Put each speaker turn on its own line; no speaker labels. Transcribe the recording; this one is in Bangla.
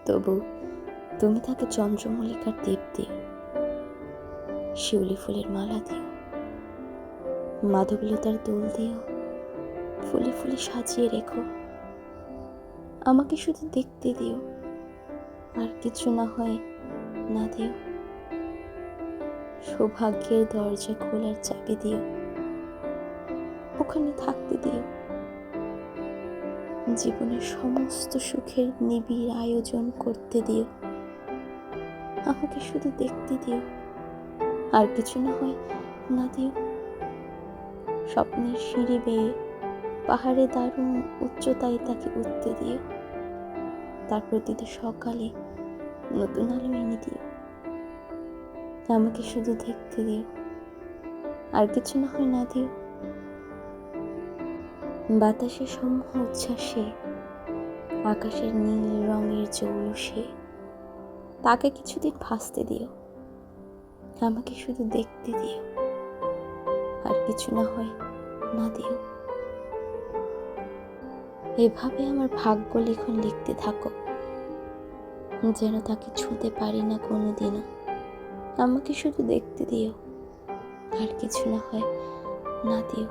তবু তুমি তাকে চন্দ্রমল্লিকার দ্বীপ দিও, শিউলি ফুলের মালা দিও, মাধবীলতার দোল দিও, ফুলে ফুলে সাজিয়ে রেখো। আমাকে শুধু দেখতে দিও, আর কিছু না হয় না দিও। সৌভাগ্যের দরজা খোলার চাবি দিও, ওখানে থাকতে দিও। জীবনের সমস্ত সুখের নিবিড় আয়োজন করতে দিও। আমাকে শুধু দেখতে দিও, আর কিছু না হয় না দিও। স্বপ্নের সিঁড়ি বেয়ে পাহাড়ে দারুণ উচ্চতায় তাকে উঠতে দিও। তার প্রতিটি সকালে নতুন আলো এনে দিও। আমাকে শুধু দেখতে দিও, আর কিছু না হয় না দিও। বাতাসের সমূহ উচ্ছ্বাসে, আকাশের নীল রঙের জৌলুসে তাকে কিছুদিন ভাসতে দিও। আমাকে শুধু দেখতে দিও, আর কিছু না হয় না দিও। এভাবে আমার ভাগ্য লিখন লিখতে থাকো, যেন তাকে ছুঁতে পারি না কোনোদিনও। আমাকে শুধু দেখতে দিও, আর কিছু না হয় না দিও।